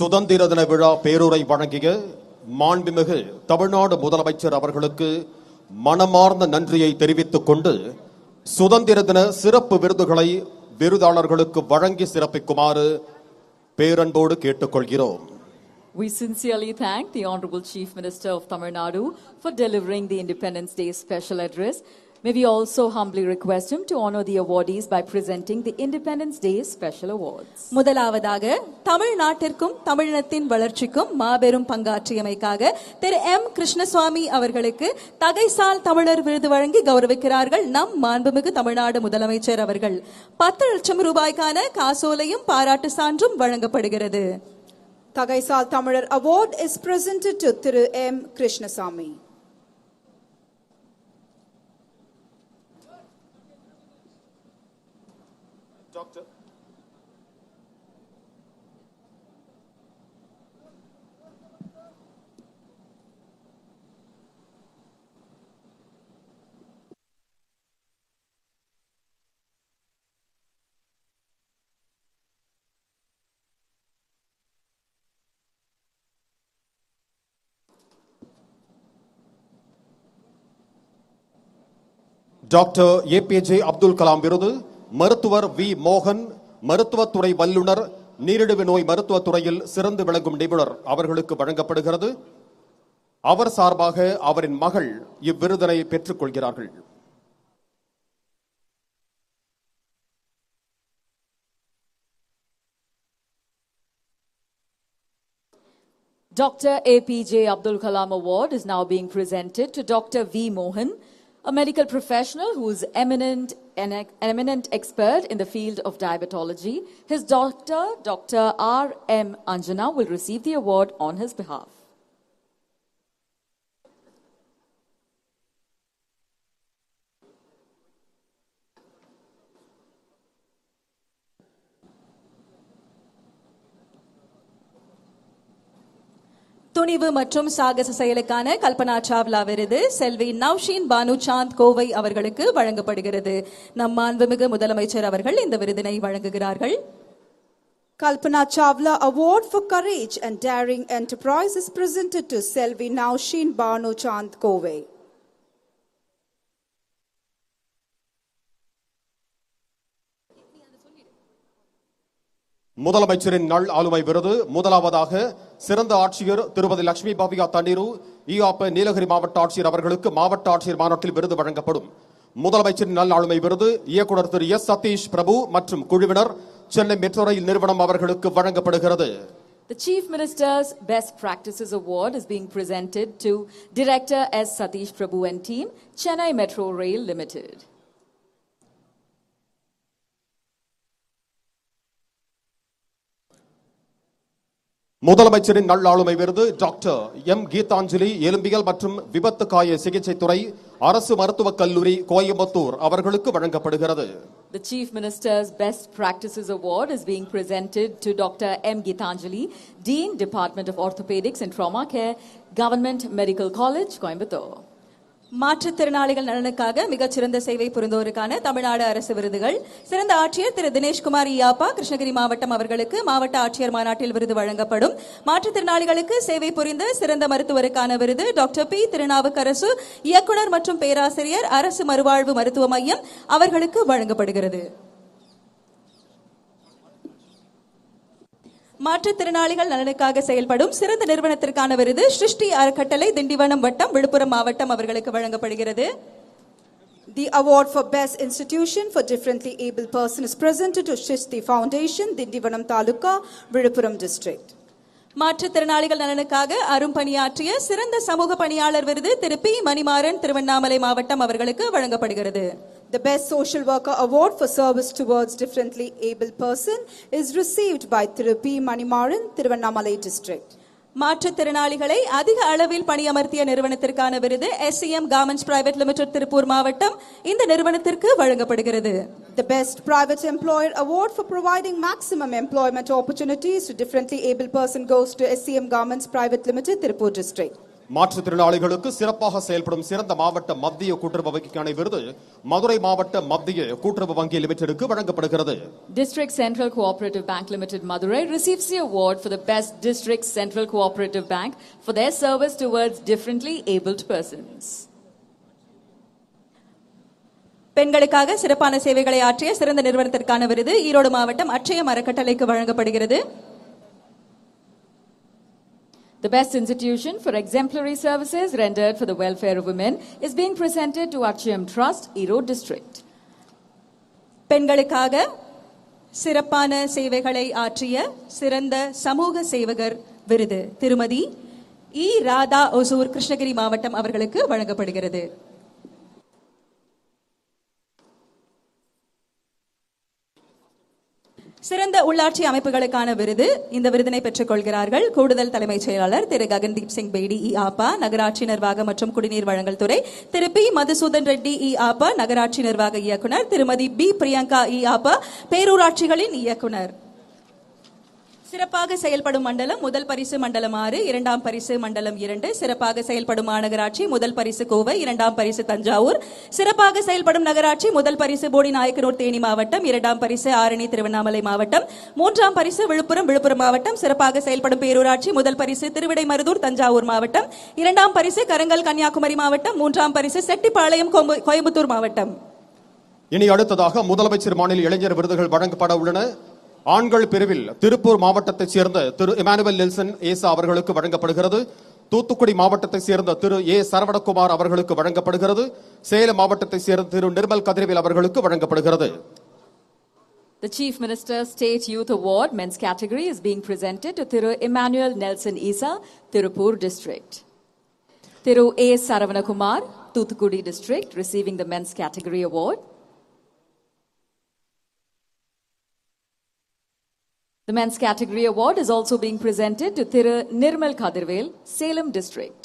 சுதந்திர தின விழா பேருரை வழங்கிய மாண்புமிகு தமிழ்நாடு முதலமைச்சர் அவர்களுக்கு மனமார்ந்த நன்றியை தெரிவித்துக் கொண்டு சுதந்திர தின சிறப்பு விருதுகளை விருதாளர்களுக்கு வழங்கி சிறப்பிக்குமாறு பேரன்போடு கேட்டுக்கொள்கிறோம். We sincerely thank the Honorable Chief Minister of Tamil Nadu for delivering the Independence Day special address. May we also humbly request him to honor the awardees by presenting the Independence Day special awards. முதலாவதாக தமிழ்நாட்டிற்கும் தமிழினத்தின் வளர்ச்சிக்கும் மாபெரும் பங்காற்றியமைக்காக திரு M Krishnaswamy அவர்களுக்கு தகைசால் தமிழர் விருது வழங்கி கௌரவிக்கிறார்கள் நம் மாண்புமிகு தமிழ்நாடு முதலமைச்சர் அவர்கள். 10 லட்சம் ரூபாய்க்கான காசோலையும் பாராட்டு சான்றும் வழங்கப்படுகிறது. Tagaisal Tamilar Award is presented to Thiru M. Krishnasamy. Doctor. Doctor APJ Abdul Kalam விருது மருத்துவர் வி மோகன் மருத்துவத்துறை வல்லுநர் நீரிழிவு நோய் மருத்துவத்துறையில் சிறந்து விளங்கும் நிபுணர் அவர்களுக்கு வழங்கப்படுகிறது. அவர் சார்பாக அவரின் மகள் இவ்விருதினை பெற்றுக் கொள்கிறார்கள். Dr. APJ Abdul Kalam Award is now being presented to Dr. V. Mohan, a medical professional who is an eminent expert in the field of diabetology. His doctor, Dr. R. M. Anjana, will receive the award on his behalf. துணிவு மற்றும் சாகச செயலுக்கான கல்பனா சாவ்லா விருது செல்வி நவ்ஷீன் பானு சாந்த் கோவை அவர்களுக்கு வழங்கப்படுகிறது. நம் மாண்புமிகு முதலமைச்சர் அவர்கள் இந்த விருதினை வழங்குகிறார்கள். Kalpana Chawla Award for Courage and Daring Enterprise is presented to Selvi Navsheen Banu Chand Kove. முதலமைச்சரின் நல் ஆளுமை விருது முதலாவதாக சிறந்த ஆட்சியர் திருமதி லட்சுமி பவ்யா தண்ணீரு ஈயாப்ப நீலகிரி மாவட்ட ஆட்சியர் அவர்களுக்கு மாவட்ட ஆட்சியர் மாநாட்டில் விருது வழங்கப்படும். முதலமைச்சரின் நல் ஆளுமை விருது இயக்குனர் திரு எஸ் சதீஷ் பிரபு மற்றும் குழுவினர் சென்னை மெட்ரோ ரயில் நிறுவனம் அவர்களுக்கு வழங்கப்படுகிறது. The Chief Minister's Best Practices Award is being presented to Director S. Satish Prabhu and team, Chennai Metro Rail Limited. முதலமைச்சரின் நல்லாளுமை விருது டாக்டர் எம் கீதாஞ்சலி எலும்பியல் மற்றும் விபத்து காய சிகிச்சை துறை அரசு மருத்துவக் கல்லூரி கோயம்புத்தூர் அவர்களுக்கு வழங்கப்படுகிறது. The Chief Minister's Best Practices Award is being presented to Dr. M. Geetanjali, Dean, Department of Orthopedics and Trauma Care, Government Medical College, Coimbatore. மாற்றுத்திறனாளிகள் நலனுக்காக மிகச்சிறந்த சேவை புரிந்தோருக்கான தமிழ்நாடு அரசு விருதுகள் சிறந்த ஆட்சியர் திரு தினேஷ்குமார் ஈயாப்பா கிருஷ்ணகிரி மாவட்டம் அவர்களுக்கு மாவட்ட ஆட்சியர் மாநாட்டில் விருது வழங்கப்படும். மாற்றுத்திறனாளிகளுக்கு சேவை புரிந்த சிறந்த மருத்துவருக்கான விருது டாக்டர் பி திருநாவுக்கரசு இயக்குனர் மற்றும் பேராசிரியர் அரசு மறுவாழ்வு மருத்துவ மையம் அவர்களுக்கு வழங்கப்படுகிறது. மாற்றுத்திறனாளிகள் நலனுக்காக செயல்படும் சிறந்த நிறுவனத்திற்கான விருது சிருஷ்டி அறக்கட்டளை திண்டிவனம் வட்டம் விழுப்புரம் மாவட்டம் அவர்களுக்கு வழங்கப்படுகிறது. The award for Best Institution for Differently Able Person is presented to Shishti Foundation, Dindivanam Taluka, Viluppuram District. மாற்றுத்திறனாளிகள் நலனுக்காக அரும்பணியாற்றிய சிறந்த சமூக பணியாளர் விருது திரு பி மணிமாறன் திருவண்ணாமலை மாவட்டம் அவர்களுக்கு வழங்கப்படுகிறது. The Best Social Worker Award for Service Towards Differently Able Person is received by Thiru P. Manimaran, Thiruvannamalai District. மாற்றுத்திறனாளிகளை அதிக அளவில் பணியமர்த்திய நிறுவனத்திற்கான விருது SCM Garments Private Limited Tiruppur மாவட்டம் இந்த நிறுவனத்திற்கு வழங்கப்படுகிறது. The Best Private Employer Award for providing maximum employment opportunities to differently able person goes to SCM Garments Private Limited, Tirupur District. மாற்றுத்திறனாளிகளுக்கு சிறப்பாக செயல்படும் சிறந்த மாவட்ட மத்திய கூட்டுறவு வங்கிக்கான விருது மதுரை மாவட்ட மத்திய கூட்டுறவு வங்கி லிமிடெடுக்கு வழங்கப்படுகிறது. District Central Cooperative Bank Limited Madurai receives the award for the best District Central Cooperative Bank for their service towards differently abled persons. பெண்களுக்காக சிறப்பான சேவைகளை ஆற்றிய சிறந்த நிறுவனத்திற்கான விருது ஈரோடு மாவட்டம் அட்சயம் அறக்கட்டளைக்கு வழங்கப்படுகிறது. The best institution for exemplary services rendered for the welfare of women is being presented to Achayam Trust, Erode District. பெண்களுக்காக சிறப்பான சேவைகளை ஆற்றிய சிறந்த சமூக சேவகர் விருது திருமதி இ ராதா ஒசூர் கிருஷ்ணகிரி மாவட்டம் அவர்களுக்கு வழங்கப்படுகிறது. சிறந்த உள்ளாட்சி அமைப்புகளுக்கான விருது இந்த விருதினை பெற்றுக் கொள்கிறார்கள் கூடுதல் தலைமைச் செயலாளர் திரு ககன்தீப் சிங் பேடி இ ஆப்பா, நகராட்சி நிர்வாக மற்றும் குடிநீர் வழங்கல் துறை, திரு பி மதுசூதன் ரெட்டி இ ஆப்பா, நகராட்சி நிர்வாக இயக்குனர், திருமதி பி பிரியங்கா இ ஆப்பா, பேரூராட்சிகளின் இயக்குனர். சிறப்பாக செயல்படும் மண்டலம் முதல் பரிசு மண்டலம் 6, இரண்டாம் பரிசு மண்டலம் 2, சிறப்பாக செயல்படும் மாநகராட்சி முதல் பரிசு கோவை, இரண்டாம் பரிசு தஞ்சாவூர், சிறப்பாக செயல்படும் நகராட்சி முதல் பரிசு போடிநாயக்கனூர் தேனி மாவட்டம், இரண்டாம் பரிசு ஆரணி திருவண்ணாமலை மாவட்டம், மூன்றாம் பரிசு விழுப்புரம் மாவட்டம், சிறப்பாக செயல்படும் பேரூராட்சி முதல் பரிசு திருவிடைமருதூர் தஞ்சாவூர் மாவட்டம், இரண்டாம் பரிசு கரங்கல் கன்னியாகுமரி மாவட்டம், மூன்றாம் பரிசு செட்டிப்பாளையம் கோயம்புத்தூர் மாவட்டம். இனி அடுத்ததாக முதலமைச்சர் மாநில இளைஞர் விருதுகள் வழங்கப்பட உள்ளன. ஆண்கள் பிரிவில் திருப்பூர் மாவட்டத்தைச் சேர்ந்த திரு இமானுவேல் நெல்சன் ஏசா அவர்களுக்கு வழங்கப்படுகிறது. தூத்துக்குடி மாவட்டத்தைச் சேர்ந்த திரு ஏ சரவணகுமார் அவர்களுக்கு வழங்கப்படுகிறது. சேலம் மாவட்டத்தைச் சேர்ந்த திரு நிர்மல் கதிரவேல் அவர்களுக்கு வழங்கப்படுகிறது. The Chief Minister State Youth Award men's category is being presented to Thiru Emmanuel Nelson Isa, Tirupur District. Thiru A Saravanakumar, Thoothukudi District, receiving the men's category award. The men's category award is also being presented to Thiru Nirmal Kadirvel, Salem District.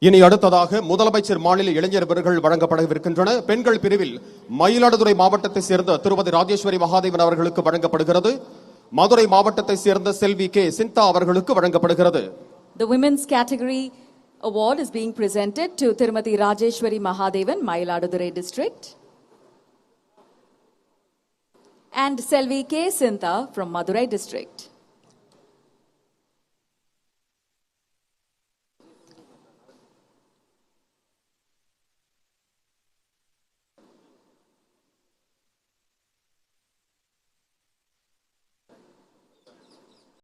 இனி அடுத்ததாக முதலமைச்சர் மாநில இளைஞர் விருதுகள் வழங்கப்படவிருக்கின்றன. பெண்கள் பிரிவில் மயிலாடுதுறை மாவட்டத்தைச் சேர்ந்த திருமதி ராஜேஸ்வரி மகாதேவன் அவர்களுக்கு வழங்கப்படுகிறது. மதுரை மாவட்டத்தைச் சேர்ந்த செல்வி கே சிந்தா அவர்களுக்கு வழங்கப்படுகிறது. The women's category award is being presented to Tirumati Rajeshwari Mahadevan, Mayiladuthurai District, and Selvi K. Sintha from Madurai District.